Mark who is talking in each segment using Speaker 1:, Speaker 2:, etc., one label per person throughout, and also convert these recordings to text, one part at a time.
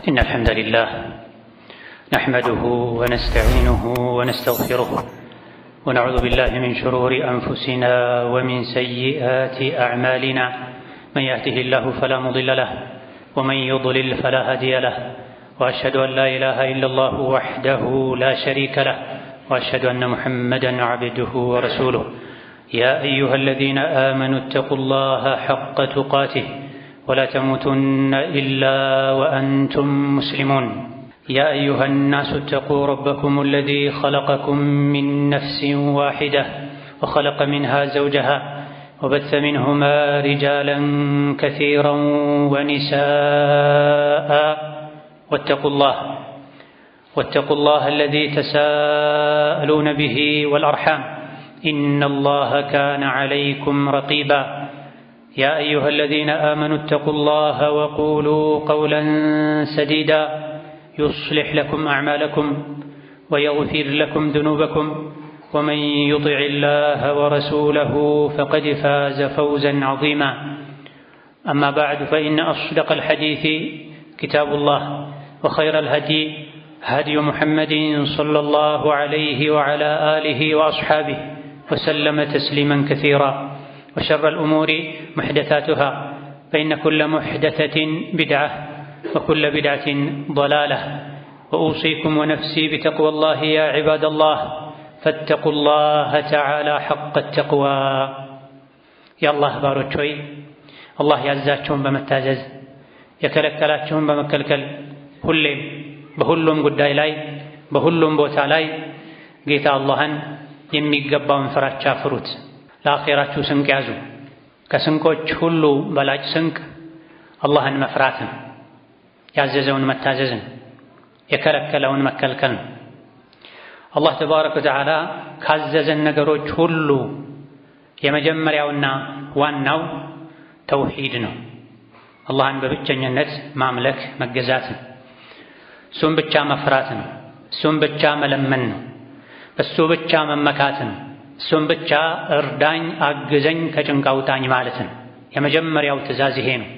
Speaker 1: إن الحمد لله نحمده ونستعينه ونستغفره ونعوذ بالله من شرور أنفسنا ومن سيئات أعمالنا. من يهده الله فلا مضل له ومن يضلل فلا هادي له، وأشهد أن لا إله إلا الله وحده لا شريك له، وأشهد أن محمدا عبده ورسوله. يا أيها الذين آمنوا اتقوا الله حق تقاته ولا تموتن إلا وأنتم مسلمون. يا أيها الناس اتقوا ربكم الذي خلقكم من نفس واحدة وخلق منها زوجها وبث منهما رجالا كثيرا ونساء. واتقوا الله الذي تساءلون به والأرحام إن الله كان عليكم رقيبا. يا أيها الذين آمنوا اتقوا الله وقولوا قولا سديدا يصلح لكم أعمالكم ويغفر لكم ذنوبكم، ومن يطع الله ورسوله فقد فاز فوزا عظيما. أما بعد، فإن أصدق الحديث كتاب الله، وخير الهدي هدي محمد صلى الله عليه وعلى آله وأصحابه وسلم تسليما كثيرا. وشر الأمور محدثاتها، فإن كل محدثة بدعة وكل بدعة ضلالة. وأوصيكم ونفسي بتقوى الله يا عباد الله، فاتقوا الله تعالى حق التقوى. يا الله باروچوي الله ያዛቸውን በመታዘዝ የከለከላቸውን በመከልከል ሁሌም በሁሉም ጉዳይ ላይ በሁሉም ቦታ ላይ ጌታ አላህን የሚገባውን ፍራቻ ፍሩት። ለአኺራችሁ ስንቅ ያዙ። ከስንቆች ሁሉ በላጭ ስንቅ አላህን መፍራትን፣ ያዘዘውን መታዘዝን፣ የከለከለውን መከልከልን። አላህ ተባረከ ወተዓላ ካዘዘን ነገሮች ሁሉ የመጀመሪያውና ዋናው ተውሂድ ነው። አላህን በብቸኝነት ማምለክ መገዛትን፣ እሱም ብቻ መፍራትን፣ እሱም ብቻ መለመን ነው፣ በሱ ብቻ መመካትን፣ እሱም ብቻ እርዳኝ አግዘኝ ከጭንቅ አውጣኝ ማለት ነው። የመጀመሪያው ትእዛዝ ይሄ ነው።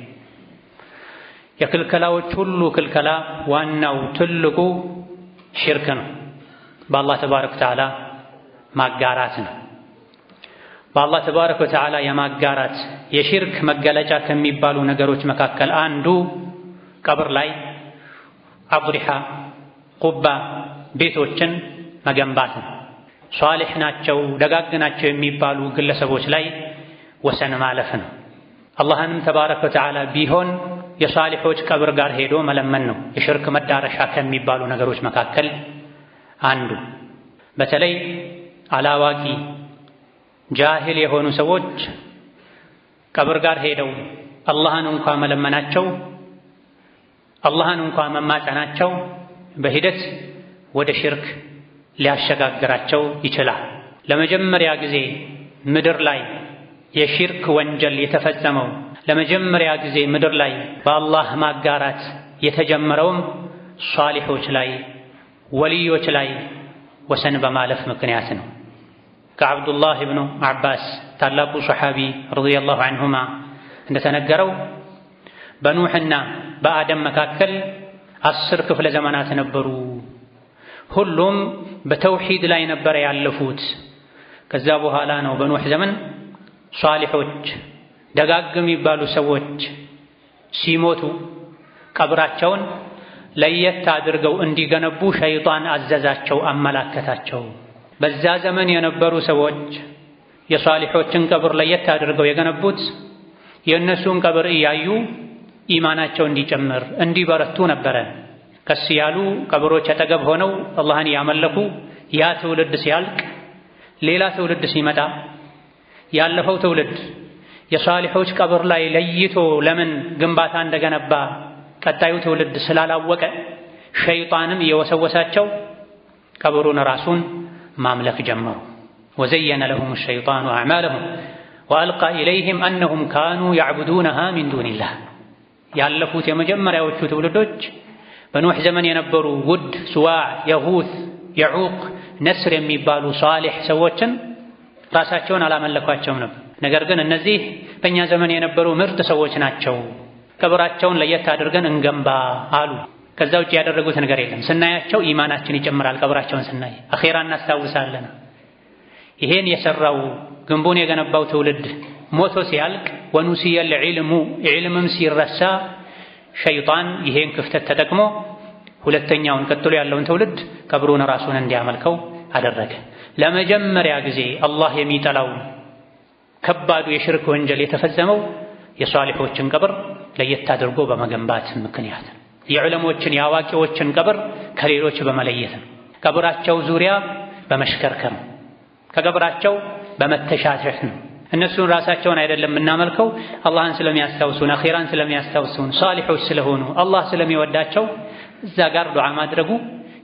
Speaker 1: የክልከላዎች ሁሉ ክልከላ ዋናው ትልቁ ሽርክ ነው። በአላህ ተባረከ ወተዓላ ማጋራት ነው። በአላህ ተባረከ ወተዓላ የማጋራት የሽርክ መገለጫ ከሚባሉ ነገሮች መካከል አንዱ ቀብር ላይ አድሪሃ ቁባ ቤቶችን መገንባት ነው። ሷሊህ ናቸው ደጋግ ናቸው የሚባሉ ግለሰቦች ላይ ወሰን ማለፍ ነው። አላህንም ተባረከ ወተዓላ ቢሆን የሷሊሖች ቀብር ጋር ሄዶ መለመን ነው የሽርክ መዳረሻ ከሚባሉ ነገሮች መካከል አንዱ። በተለይ አላዋቂ ጃሂል የሆኑ ሰዎች ቀብር ጋር ሄደው አላህን እንኳ መለመናቸው፣ አላህን እንኳ መማጸናቸው በሂደት ወደ ሽርክ ሊያሸጋግራቸው ይችላል። ለመጀመሪያ ጊዜ ምድር ላይ የሽርክ ወንጀል የተፈጸመው፣ ለመጀመሪያ ጊዜ ምድር ላይ በአላህ ማጋራት የተጀመረውም ሷሊሖች ላይ ወልዮች ላይ ወሰን በማለፍ ምክንያት ነው። ከዐብዱላህ ብኑ ዐባስ ታላቁ ሰሓቢ ረዲየላሁ ዐንሁማ እንደተነገረው በኑሕና በአደም መካከል 10 ክፍለ ዘመናት ነበሩ። ሁሉም በተውሂድ ላይ ነበረ ያለፉት። ከዛ በኋላ ነው በኑሕ ዘመን ሷሊሖች ደጋግ የሚባሉ ሰዎች ሲሞቱ ቀብራቸውን ለየት አድርገው እንዲገነቡ ሸይጣን አዘዛቸው፣ አመላከታቸው። በዛ ዘመን የነበሩ ሰዎች የሷሊሖችን ቀብር ለየት አድርገው የገነቡት የእነሱን ቀብር እያዩ ኢማናቸው እንዲጨምር እንዲበረቱ ነበረ። ቀስ ያሉ ቀብሮች አጠገብ ሆነው አላህን ያመለኩ ያ ትውልድ ሲያልቅ ሌላ ትውልድ ሲመጣ ያለፈው ትውልድ የሷሊሖች ቀብር ላይ ለይቶ ለምን ግንባታ እንደገነባ ቀጣዩ ትውልድ ስላላወቀ ሸይጣንም የወሰወሳቸው ቀብሩን ራሱን ማምለክ ጀመሩ። ወዘየነ ለሁም ሸይጣኑ አዕማለሁም ወአልቃ ኢለይህም አነሁም ካኑ ያዕቡዱነሃ ሚን ዱኒላህ። ያለፉት የመጀመሪያዎቹ ትውልዶች በኑሕ ዘመን የነበሩ ውድ፣ ሱዋዕ፣ የጉት፣ የዑቅ፣ ነስር የሚባሉ ሷሊሕ ሰዎችን ራሳቸውን አላመለኳቸውም ነበር። ነገር ግን እነዚህ በእኛ ዘመን የነበሩ ምርጥ ሰዎች ናቸው፣ ቀብራቸውን ለየት አድርገን እንገንባ አሉ። ከዛ ውጭ ያደረጉት ነገር የለም። ስናያቸው ኢማናችን ይጨምራል። ቀብራቸውን ስናይ አኼራ እናስታውሳለን። ይሄን የሰራው ግንቡን የገነባው ትውልድ ሞቶ ሲያልቅ ወኑሲየል ዒልሙ ዒልምም ሲረሳ ሸይጣን ይሄን ክፍተት ተጠቅሞ ሁለተኛውን ቀጥሎ ያለውን ትውልድ ቀብሩን ራሱን እንዲያመልከው አደረገ። ለመጀመሪያ ጊዜ አላህ የሚጠላው ከባዱ የሽርክ ወንጀል የተፈጸመው የሷሊሖችን ቀብር ለየት አድርጎ በመገንባት ምክንያት የዑለሞችን የአዋቂዎችን ቀብር ከሌሎች በመለየት ነው። ቀብራቸው ዙሪያ በመሽከርከር ነው። ከቀብራቸው በመተሻሸት ነው። እነሱን ራሳቸውን አይደለም የምናመልከው፣ አላህን ስለሚያስታውሱን፣ አኺራን ስለሚያስታውሱን፣ ሷሊሖች ስለሆኑ አላህ ስለሚወዳቸው እዛ ጋር ዱዓ ማድረጉ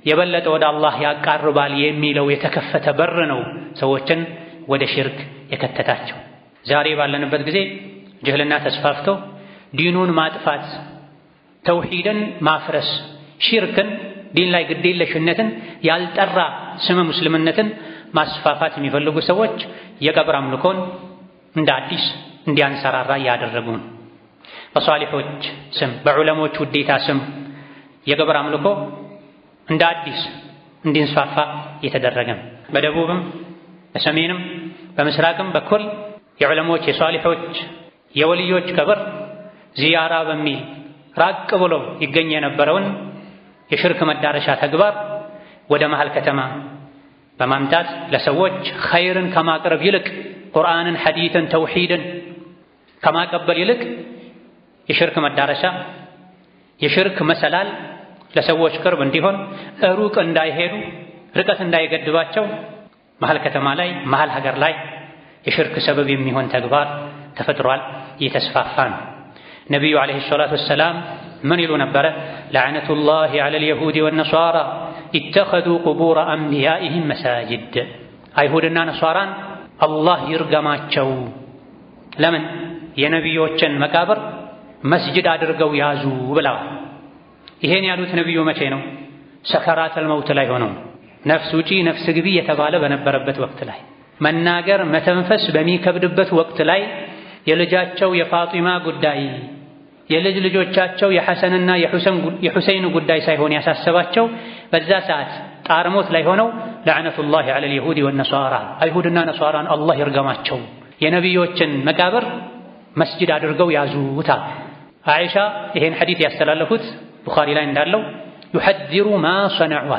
Speaker 1: የበለጠ ወደ አላህ ያቃርባል የሚለው የተከፈተ በር ነው ሰዎችን ወደ ሽርክ የከተታቸው። ዛሬ ባለንበት ጊዜ ጅህልና ተስፋፍቶ ዲኑን ማጥፋት፣ ተውሂድን ማፍረስ፣ ሽርክን፣ ዲን ላይ ግዴለሽነትን፣ ያልጠራ ስመ ሙስልምነትን ማስፋፋት የሚፈልጉ ሰዎች የቀብር አምልኮን እንደ አዲስ እንዲያንሰራራ እያደረጉ ነው። በሷሊሖች ስም በዑለሞች ውዴታ ስም የቀብር አምልኮ እንደ አዲስ እንዲንስፋፋ እየተደረገ ነው። በደቡብም በሰሜንም በምስራቅም በኩል የዑለሞች የሷሊሖች የወልዮች ቀብር ዚያራ በሚል ራቅ ብሎ ይገኝ የነበረውን የሽርክ መዳረሻ ተግባር ወደ መሃል ከተማ በማምጣት ለሰዎች ኸይርን ከማቅረብ ይልቅ ቁርአንን፣ ሐዲትን፣ ተውሂድን ከማቀበል ይልቅ የሽርክ መዳረሻ የሽርክ መሰላል ለሰዎች ቅርብ እንዲሆን ሩቅ እንዳይሄዱ ርቀት እንዳይገድባቸው መሃል ከተማ ላይ መሃል ሀገር ላይ የሽርክ ሰበብ የሚሆን ተግባር ተፈጥሯል፣ እየተስፋፋ ነው። ነቢዩ ዓለይሂ ሰላቱ ወሰላም ምን ይሉ ነበረ? ለዕነቱላሂ ዐለል የሁዲ ወነሷራ ኢተኸዙ ቁቡረ አንቢያኢሂም መሳጅድ። አይሁድና ነሷራን አላህ ይርገማቸው። ለምን? የነቢዮችን መቃብር መስጅድ አድርገው ያዙ ብለዋል። ይሄን ያሉት ነቢዩ መቼ ነው? ሰከራተል መውት ላይ ሆነው ነፍስ ውጪ ነፍስ ግቢ የተባለ በነበረበት ወቅት ላይ መናገር መተንፈስ በሚከብድበት ወቅት ላይ የልጃቸው የፋጢማ ጉዳይ የልጅ ልጆቻቸው የሐሰንና የሁሰይን ጉዳይ ሳይሆን ያሳሰባቸው በዛ ሰዓት ጣርሞት ላይ ሆነው ለዕነቱላሂ ዐለል የሁዲ ወነሷራ አይሁድና ነሷራን አላህ ይርገማቸው የነቢዮችን መቃብር መስጅድ አድርገው ያዙታ። አይሻ ይሄን ሐዲስ ያስተላለፉት ቡኻሪ ላይ እንዳለው ይሐذሩ ማ ሰነዑ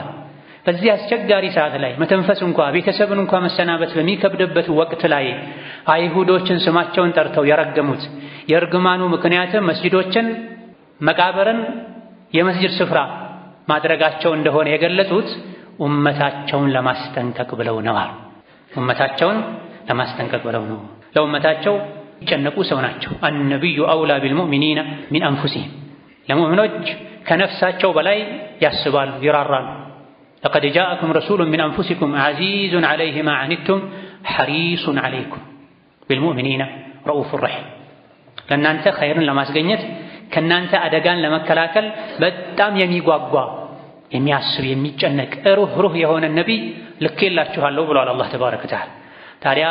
Speaker 1: በዚህ አስቸጋሪ ሰዓት ላይ መተንፈስ እንኳ ቤተሰብን እንኳ መሰናበት በሚከብድበት ወቅት ላይ አይሁዶችን ስማቸውን ጠርተው የረገሙት የእርግማኑ ምክንያትም መስጂዶችን መቃብርን የመስጂድ ስፍራ ማድረጋቸው እንደሆነ የገለጹት ኡመታቸውን ለማስጠንቀቅ ብለው ነው። ኡመታቸውን ለማስጠንቀቅ ብለው ነው። ለኡመታቸው ይጨነቁ ሰው ናቸው። አነቢዩ አውላ ቢልሙእሚኒና ሚን አንፉሲሂም ለሙእሚኖች ከነፍሳቸው በላይ ያስባሉ፣ ይራራሉ። ለቀድ ጃአኩም ረሱሉን ሚን አንፉሲኩም ዐዚዙን ዐለይሂ ማ ዐኒቱም ሐሪሱን ዐለይኩም ቢልሙእሚኒና ረኡፉር ረሒም። ከእናንተ ኸይርን ለማስገኘት ከእናንተ አደጋን ለመከላከል በጣም የሚጓጓ የሚያስብ የሚጨነቅ ሩህ የሆነ ነቢይ ልኬላችኋለሁ ብሏል አላህ ተባረከ ወተዓላ። ታዲያ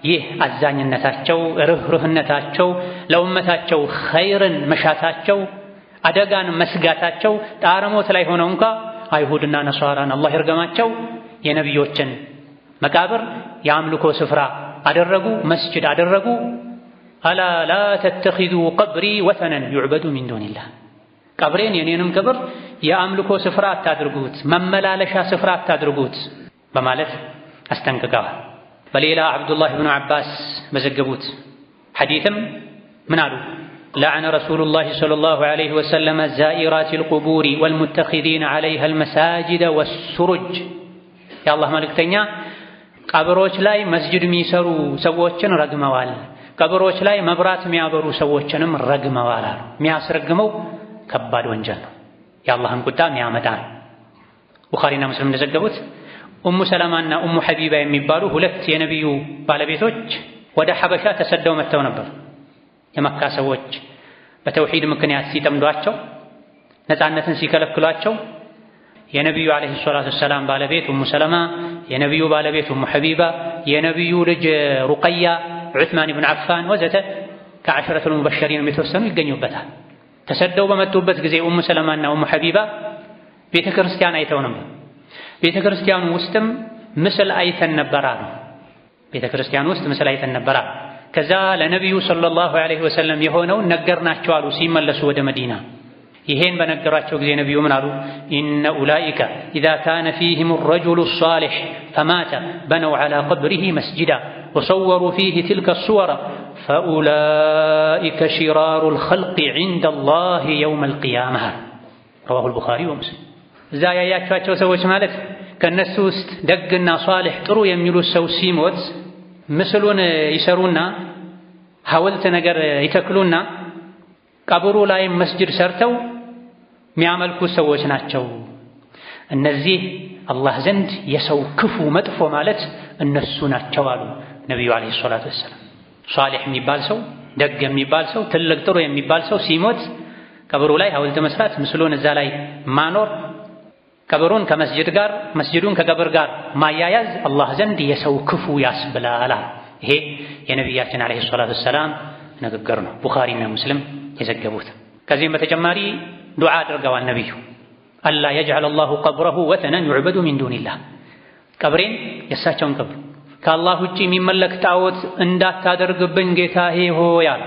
Speaker 1: ይህ አዛኝነታቸው ሩህሩህነታቸው ለኡመታቸው ኸይርን መሻታቸው አደጋን መስጋታቸው ጣረሞት ላይ ሆነው እንኳ አይሁድና ነሷራን አላህ ይርገማቸው የነቢዮችን መቃብር የአምልኮ ስፍራ አደረጉ፣ መስጅድ አደረጉ። አላ ላ ተተኺዙ ቀብሪ ወተነን ዩዕበዱ ሚን ዱኒላህ ቀብሬን የኔንም ቀብር የአምልኮ ስፍራ አታድርጉት፣ መመላለሻ ስፍራ አታድርጉት በማለት አስጠንቅቀዋል። በሌላ አብዱላህ ብኑ አባስ በዘገቡት ሐዲትም ምን አሉ? ለዐነ ረሱሉላሂ ሰለላሁ ዐለይሂ ወሰለም ዛኢራቲል ቁቡሪ ወልሙተኺዚነ ዐለይሃል መሳጅደ ወሱሩጅ። የአላህ መልእክተኛ ቀብሮች ላይ መስጅድ የሚሰሩ ሰዎችን ረግመዋል፣ ቀብሮች ላይ መብራት የሚያበሩ ሰዎችንም ረግመዋል አሉ። የሚያስረግመው ከባድ ወንጀል ነው፣ የአላህን ቁጣ የሚያመጣ ነው። ቡኻሪና ሙስሊም እንደዘገቡት ኡሙ ሰለማና ኡሙ ሐቢባ የሚባሉ ሁለት የነቢዩ ባለቤቶች ወደ ሐበሻ ተሰደው መጥተው ነበር። የመካ ሰዎች በተውሂድ ምክንያት ሲጠምዷቸው፣ ነፃነትን ሲከለክሏቸው የነቢዩ ዓለይሂ ሰላቱ ወሰላም ባለቤት ኡሙ ሰለማ፣ የነቢዩ ባለቤት ኡሙ ሐቢባ፣ የነቢዩ ልጅ ሩቀያ፣ ዑስማን ብን ዓፋን ወዘተ ከዐሸረቱል ሙበሸሪን የተወሰኑ ይገኙበታል። ተሰደው በመጡበት ጊዜ ኡሙ ሰለማና ኡሙ ሐቢባ ቤተ ክርስቲያን አይተው ነበር። ቤተ ክርስቲያኑ ውስጥም ምስል አይተን ነበር አሉ። ቤተ ክርስቲያኑ ውስጥ ምስል አይተን ነበር አሉ። ከዛ ለነቢዩ ሰለላሁ ዐለይሂ ወሰለም የሆነውን ነገርናቸው አሉ። ሲመለሱ ወደ መዲና ይሄን በነገሯቸው ጊዜ ነቢዩ ምን አሉ? ኢነ ኡላኢከ ኢዛ ካነ ፊህም ረጁሉ ሷሊሕ ፈማተ በነው ዐላ ቀብሪሂ መስጂዳ ወሰወሩ ፊህ ትልከ ሱወረ ፈኡላኢከ ሽራሩል ኸልቂ ዒንደላሂ የውመል ቂያመህ ረዋሁል ቡኻሪ ወሙስሊም። እዛ ያያቸዋቸው ሰዎች ማለት ከእነሱ ውስጥ ደግና ሷሊሕ ጥሩ የሚሉት ሰው ሲሞት ምስሉን ይሰሩና ሐውልት ነገር ይተክሉና ቀብሩ ላይ መስጂድ ሰርተው የሚያመልኩት ሰዎች ናቸው። እነዚህ አላህ ዘንድ የሰው ክፉ መጥፎ ማለት እነሱ ናቸው አሉ ነቢዩ ዓለይሂ ሰላቱ ወሰላም። ሷሊሕ የሚባል ሰው፣ ደግ የሚባል ሰው፣ ትልቅ ጥሩ የሚባል ሰው ሲሞት ቀብሩ ላይ ሐውልት መስራት፣ ምስሉን እዛ ላይ ማኖር፣ ቀብሩን ከመስጂድ ጋር መስጂዱን ከቀብር ጋር ማያያዝ አላህ ዘንድ የሰው ክፉ ያስብላል። ይሄ የነቢያችን ዓለይሂ ሰላቱ ወሰላም ንግግር ነው፣ ቡኻሪና ሙስሊም የዘገቡት። ከዚህም በተጨማሪ ዱዓ አድርገዋል ነቢዩ አላ የጅዐለ አላሁ ቀብረሁ ወተነን ዩዕበዱ ሚን ዱኒላህ፣ ቀብሬን የእሳቸውን ቀብር ከአላህ ውጭ የሚመለክ ጣዖት እንዳታደርግብኝ ጌታዬ ሆይ አሉ።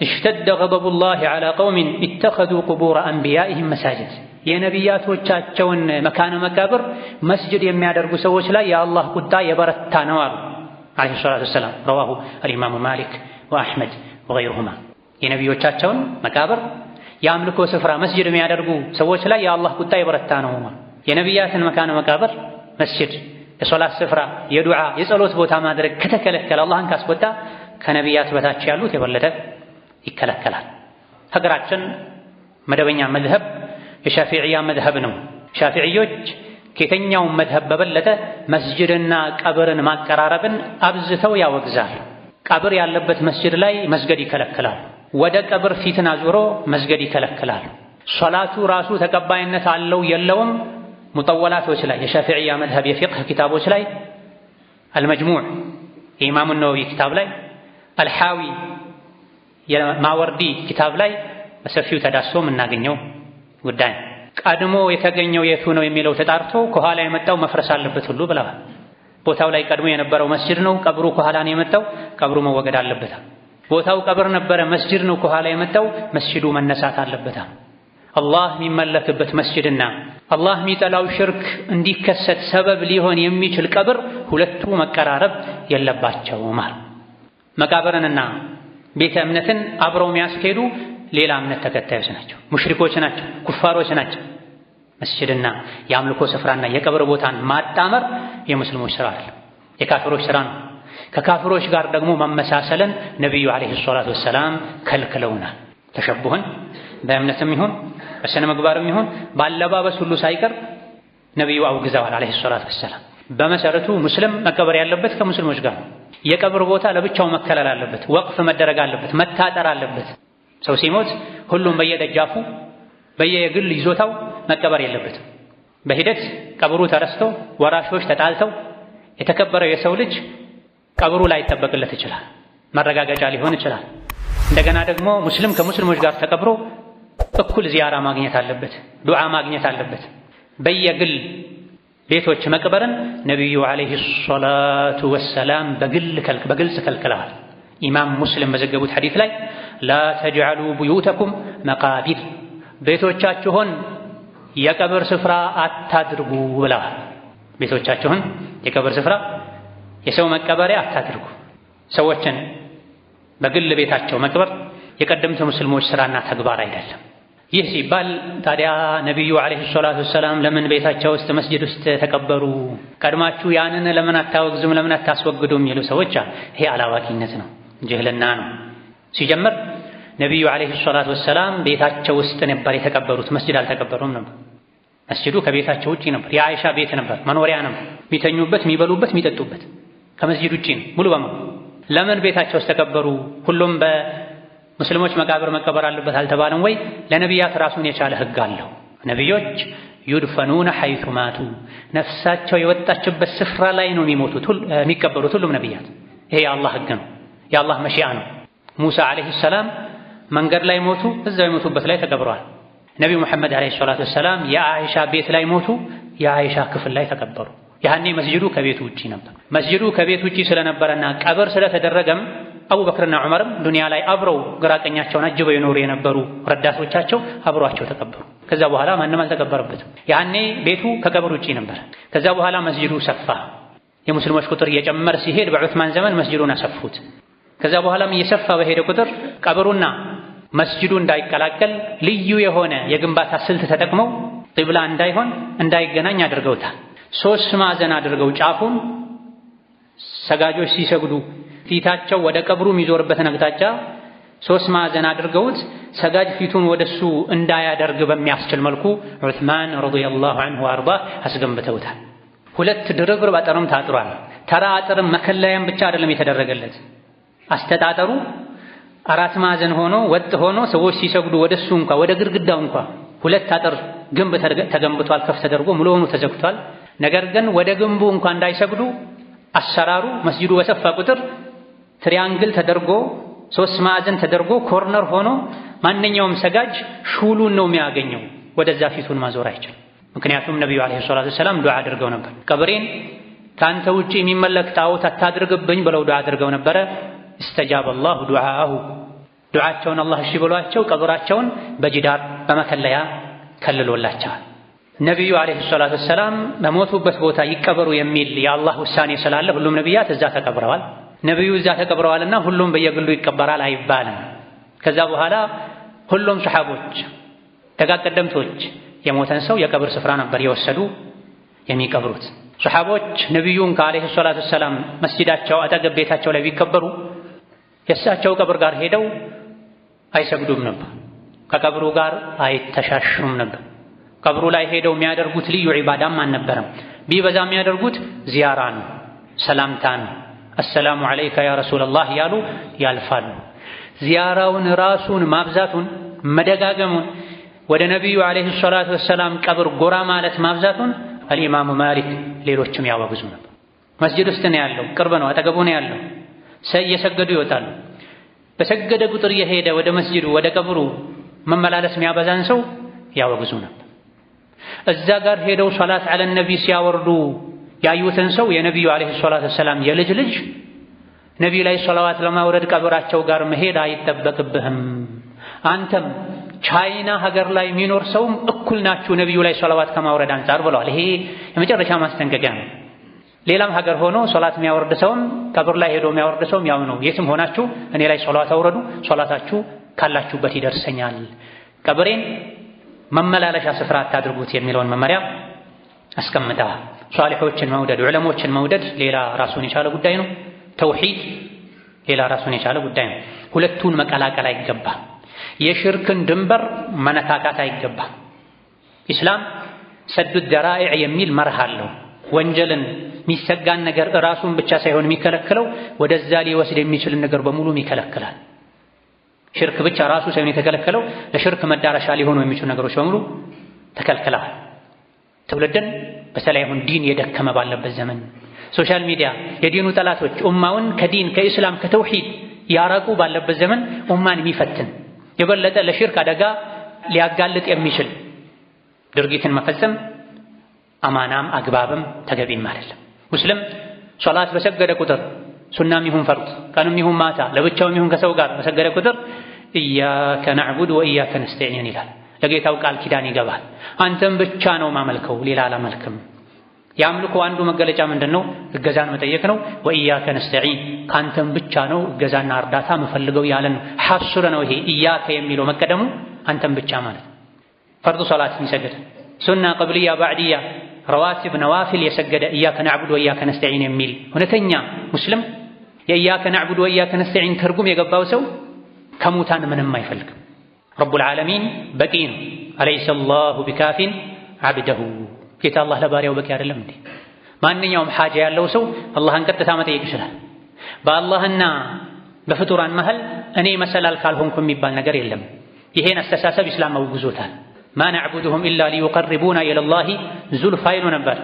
Speaker 1: እሽተደ ገደቡላሂ ዐላ ቀውሚን ኢተኸዙ ቁቡረ አንቢያኢሂም መሳጅድ፣ የነቢያቶቻቸውን መካነ መቃብር መስጅድ የሚያደርጉ ሰዎች ላይ የአላህ ቁጣ የበረታ ነው አሉ ዓለይሂ ሰላቱ ወሰላም። ረዋሁ አልኢማሙ ማሊክ ወአሕመድ ወገይሩሁማ። የነቢዮቻቸውን መቃብር የአምልኮ ስፍራ መስጅድ የሚያደርጉ ሰዎች ላይ የአላህ ቁጣ የበረታ ነው። የነቢያትን መካነ መቃብር መስጅድ፣ የሶላት ስፍራ፣ የዱዓ የጸሎት ቦታ ማድረግ ከተከለከለ አላህን ካስቆጣ ከነቢያት በታች ያሉት የበለጠ ይከለከላል። ሀገራችን መደበኛ መዝሀብ የሻፊዕያ መዝሀብ ነው። ሻፊዕዮች ከየትኛውም መዝሀብ በበለጠ መስጅድና ቀብርን ማቀራረብን አብዝተው ያወግዛል። ቀብር ያለበት መስጅድ ላይ መስገድ ይከለክላል። ወደ ቀብር ፊትን አዙሮ መስገድ ይከለክላል። ሶላቱ ራሱ ተቀባይነት አለው የለውም ሙጠወላቶች ላይ የሻፊዕያ መዝሀብ የፊቅህ ኪታቦች ላይ አልመጅሙዕ የኢማሙ ነወዊ ኪታብ ላይ አልሓዊ የማወርዲ ኪታብ ላይ በሰፊው ተዳሶ የምናገኘው ጉዳይ። ቀድሞ የተገኘው የቱ ነው የሚለው ተጣርቶ ከኋላ የመጣው መፍረስ አለበት ሁሉ ብለዋል። ቦታው ላይ ቀድሞ የነበረው መስጅድ ነው፣ ቀብሩ ከኋላ ነው የመጣው፣ ቀብሩ መወገድ አለበት። ቦታው ቀብር ነበረ፣ መስጅድ ነው ከኋላ የመጣው፣ መስጅዱ መነሳት አለበት። አላህ የሚመለክበት መስጅድና አላህ የሚጠላው ሽርክ እንዲከሰት ሰበብ ሊሆን የሚችል ቀብር ሁለቱ መቀራረብ የለባቸውም። መቃብርንና ቤተ እምነትን አብረው የሚያስኬዱ ሌላ እምነት ተከታዮች ናቸው፣ ሙሽሪኮች ናቸው፣ ኩፋሮች ናቸው። መስጅድና የአምልኮ ስፍራና የቀብር ቦታን ማጣመር የሙስሊሞች ስራ አይደለም፣ የካፊሮች ስራ ነው። ከካፊሮች ጋር ደግሞ መመሳሰልን ነቢዩ ዓለይሂ ሰላቱ ወሰላም ከልክለውናል። ተሸቡህን በእምነትም ይሁን በስነ ምግባርም ይሁን ባለባበስ ሁሉ ሳይቀር ነቢዩ አውግዘዋል ዓለይሂ ሰላቱ ወሰላም። በመሰረቱ ሙስሊም መቀበር ያለበት ከሙስሊሞች ጋር ነው። የቀብር ቦታ ለብቻው መከለል አለበት፣ ወቅፍ መደረግ አለበት፣ መታጠር አለበት። ሰው ሲሞት ሁሉም በየደጃፉ በየግል ይዞታው መቀበር የለበትም። በሂደት ቀብሩ ተረስቶ ወራሾች ተጣልተው የተከበረው የሰው ልጅ ቀብሩ ላይ ይጠበቅለት ይችላል፣ መረጋገጫ ሊሆን ይችላል። እንደገና ደግሞ ሙስሊም ከሙስሊሞች ጋር ተቀብሮ እኩል ዚያራ ማግኘት አለበት፣ ዱዓ ማግኘት አለበት። በየግል ቤቶች መቅበርን ነቢዩ ዓለይሂ ሰላቱ ወሰላም በግልጽ ከልክለዋል። ኢማም ሙስሊም በዘገቡት ሐዲስ ላይ ላ ተጅዐሉ ቡዩተኩም መቃቢር፣ ቤቶቻችሁን የቀብር ስፍራ አታድርጉ ብለዋል። ቤቶቻችሁን የቀብር ስፍራ የሰው መቀበሪያ አታድርጉ። ሰዎችን በግል ቤታቸው መቅበር የቀደምት ሙስሊሞች ስራና ተግባር አይደለም። ይህ ሲባል ታዲያ ነቢዩ ዓለይሂ ሰላቱ ወሰላም ለምን ቤታቸው ውስጥ መስጂድ ውስጥ ተቀበሩ? ቀድማችሁ ያንን ለምን አታወግዙም? ለምን አታስወግዱም? የሚሉ ሰዎች ይሄ አላዋቂነት ነው፣ ጅህልና ነው። ሲጀምር ነቢዩ ዓለይሂ ሰላቱ ወሰላም ቤታቸው ውስጥ ነበር የተቀበሩት፣ መስጂድ አልተቀበሩም ነበር። መስጂዱ ከቤታቸው ውጪ ነበር፣ የአይሻ ቤት ነበር፣ መኖሪያ ነበር። የሚተኙበት፣ የሚበሉበት፣ የሚጠጡበት ከመስጂድ ውጪ ነው ሙሉ በሙሉ። ለምን ቤታቸው ውስጥ ተቀበሩ? ሁሉም በሙስሊሞች መቃብር መቀበር አለበት አልተባለም ወይ? ለነቢያት ራሱን የቻለ ህግ አለው። ነቢዮች ዩድፈኑነ ሐይቱ ማቱ፣ ነፍሳቸው የወጣችበት ስፍራ ላይ ነው የሚቀበሩት ሁሉም ነቢያት። ይሄ የአላህ ህግ ነው፣ የአላህ መሺአ ነው። ሙሳ ዓለይሂ ሰላም መንገድ ላይ ሞቱ፣ እዛው የሞቱበት ላይ ተቀብረዋል። ነቢዩ ሙሐመድ ዓለይሂ ሰላቱ ወሰላም የአኢሻ ቤት ላይ ሞቱ፣ የአኢሻ ክፍል ላይ ተቀበሩ። ያኔ መስጂዱ ከቤቱ ውጪ ነበር። መስጂዱ ከቤት ውጪ ስለነበረና ቀብር ስለተደረገም አቡበክርና ዑመርም ዱንያ ላይ አብረው ግራቀኛቸውን አጅበው የኖሩ የነበሩ ረዳቶቻቸው አብሯቸው ተቀበሩ። ከዛ በኋላ ማንም አልተቀበረበትም። ያኔ ቤቱ ከቀብር ውጪ ነበር። ከዛ በኋላ መስጂዱ ሰፋ። የሙስሊሞች ቁጥር እየጨመረ ሲሄድ በዑስማን ዘመን መስጂዱን አሰፉት። ከዛ በኋላም እየሰፋ በሄደ ቁጥር ቀብሩና መስጂዱ እንዳይቀላቀል ልዩ የሆነ የግንባታ ስልት ተጠቅመው ቂብላ እንዳይሆን እንዳይገናኝ አድርገውታል። 3 ማዕዘን አድርገው ጫፉን ሰጋጆች ሲሰግዱ ፊታቸው ወደ ቀብሩ የሚዞርበትን አቅጣጫ 3 ማዕዘን አድርገውት ሰጋጅ ፊቱን ወደሱ እንዳያደርግ በሚያስችል መልኩ ዑስማን ረዲየላሁ ዐንሁ ወአርዳ አስገንብተውታል። 2 ድርብርብ አጥርም ታጥሯል። ተራ አጥርም መከለያም ብቻ አይደለም የተደረገለት። አስተጣጠሩ 4 ማዕዘን ሆኖ ወጥ ሆኖ ሰዎች ሲሰግዱ ወደሱ ወደ ግድግዳው 2 አጥር ግንብ ተገንብቷል። ከፍ ተደርጎ ሙሉ ሆኖ ተዘግቷል። ነገር ግን ወደ ግንቡ እንዳይሰግዱ አሰራሩ መስጂዱ በሰፋ ቁጥር ትሪያንግል ተደርጎ 3 ማዕዘን ተደርጎ ኮርነር ሆኖ ማንኛውም ሰጋጅ ሹሉን ነው የሚያገኘው፣ ወደዛ ፊቱን ማዞር አይችልም። ምክንያቱም ነቢዩ ዓለይሂ ሰላቱ ወሰላም ዱዓ አድርገው ነበር። ቀብሬን ካንተ ውጪ የሚመለክ ጣዖት አታድርግብኝ ብለው ዱዓ አድርገው ነበረ። استجاب الله دعاءه ዱዓቸውን አላህ እሺ ብሏቸው ቀብራቸውን በጅዳር በመከለያ ከልሎላቸዋል። ነቢዩ ዓለይሂ ሰላቱ ወሰላም በሞቱበት ቦታ ይቀበሩ የሚል የአላህ ውሳኔ ስላለ ሁሉም ነቢያት እዛ ተቀብረዋል። ነቢዩ እዛ ተቀብረዋልና ሁሉም በየግሉ ይቀበራል አይባልም። ከዛ በኋላ ሁሉም ሰሓቦች ደጋግ ቀደምቶች የሞተን ሰው የቀብር ስፍራ ነበር የወሰዱ የሚቀብሩት። ሰሓቦች ነቢዩን ከዓለይሂ ሰላቱ ወሰላም መስጂዳቸው አጠገብ ቤታቸው ላይ ቢቀበሩ የእሳቸው ቀብር ጋር ሄደው አይሰግዱም ነበር። ከቀብሩ ጋር አይተሻሹም ነበር። ቀብሩ ላይ ሄደው የሚያደርጉት ልዩ ዒባዳም አልነበረም። ቢበዛ የሚያደርጉት ዚያራ ነው፣ ሰላምታ ነው። አሰላሙ ዐለይከ ያ ረሱለላህ ያሉ ያልፋሉ። ዚያራውን ራሱን ማብዛቱን መደጋገሙን ወደ ነቢዩ ዓለይሂ ሰላቱ ወሰላም ቀብር ጎራ ማለት ማብዛቱን አልኢማሙ ማሊክ ሌሎችም ያወግዙ ነበር። መስጂድ ውስጥ ነው ያለው፣ ቅርብ ነው፣ አጠገቡ ነው ያለው። እየሰገዱ ይወጣሉ። በሰገደ ቁጥር የሄደ ወደ መስጂዱ ወደ ቀብሩ መመላለስ የሚያበዛን ሰው ያወግዙ ነበር። እዛ ጋር ሄደው ሶላት ዐለ ነቢ ሲያወርዱ ያዩትን ሰው የነቢዩ ዓለይሂ ሰላቱ ወሰላም የልጅ ልጅ ነቢዩ ላይ ሶላዋት ለማውረድ ቀብራቸው ጋር መሄድ አይጠበቅብህም፣ አንተም ቻይና ሀገር ላይ የሚኖር ሰውም እኩል ናችሁ ነቢዩ ላይ ሶላዋት ከማውረድ አንጻር ብለዋል። ይሄ የመጨረሻ ማስጠንቀቂያ ነው። ሌላም ሀገር ሆኖ ሶላት የሚያወርድ ሰውም ቀብር ላይ ሄዶ የሚያወርድ ሰውም ያው ነው። የትም ሆናችሁ እኔ ላይ ሶላት አውረዱ፣ ሶላታችሁ ካላችሁበት ይደርሰኛል፣ ቀብሬን መመላለሻ ስፍራ አታድርጉት የሚለውን መመሪያ አስቀምጠዋል። ሷሊሖችን መውደድ ዑለሞችን መውደድ ሌላ ራሱን የቻለ ጉዳይ ነው። ተውሂድ ሌላ ራሱን የቻለ ጉዳይ ነው። ሁለቱን መቀላቀል አይገባም። የሽርክን ድንበር መነካካት አይገባም። ኢስላም ሰዱ ደራኢዕ የሚል መርህ አለው። ወንጀልን የሚሰጋን ነገር ራሱን ብቻ ሳይሆን የሚከለክለው ወደዛ ሊወስድ የሚችልን ነገር በሙሉ ይከለክላል። ሽርክ ብቻ ራሱ ሳይሆን የተከለከለው ለሽርክ መዳረሻ ሊሆኑ የሚችሉ ነገሮች በሙሉ ተከልክለዋል። ትውልድን በተለይ አሁን ዲን የደከመ ባለበት ዘመን ሶሻል ሚዲያ የዲኑ ጠላቶች ኡማውን ከዲን ከኢስላም ከተውሂድ ያራቁ ባለበት ዘመን ኡማን የሚፈትን የበለጠ ለሽርክ አደጋ ሊያጋልጥ የሚችል ድርጊትን መፈጸም አማናም አግባብም ተገቢም አይደለም። ሙስሊም ሶላት በሰገደ ቁጥር ሱናም ይሁን ፈርድ ቀንም ይሁን ማታ ለብቻውም ይሁን ከሰው ጋር በሰገደ ቁጥር ኢያከ ነዕቡድ ወኢያከ ነስተዒን ይላል። ለጌታው ቃል ኪዳን ይገባል። አንተም ብቻ ነው ማመልከው፣ ሌላ አላመልክም። የአምልኮ አንዱ መገለጫ ምንድነው? እገዛን መጠየቅ ነው። ወኢያከ ነስተዒን ካንተም ብቻ ነው እገዛና እርዳታ መፈልገው ያለን ሐስር ነው። ይሄ ኢያከ የሚለው መቀደሙ አንተም ብቻ ማለት ፈርዱ ሶላት የሚሰግድ ሱና ቀብልያ ባዕድያ ረዋቲብ ነዋፊል የሰገደ ኢያከ ነዕቡድ ወኢያከ ነስተዒን የሚል እውነተኛ ሙስሊም የኢያከ ነዕቡድ ወኢያከ ነስተዒን ትርጉም የገባው ሰው ከሙታን ምንም አይፈልግም። ረቡል ዓለሚን በቂ ነው። አለይሰ አላሁ ቢካፊን ዓብደሁ ጌታ አላህ ለባሪያው በቂ አይደለም እንዴ? ማንኛውም ሓጃ ያለው ሰው አላህን ቀጥታ መጠየቅ ይችላል። በአላህና በፍጡራን መሃል እኔ መሰላል ካልሆንኩ የሚባል ነገር የለም። ይሄን አስተሳሰብ ኢስላም አውግዞታል። ማ ነዕቡድሁም ኢላ ሊዩቀርቡና ኢለላሂ ዙልፋ ይሉ ነበር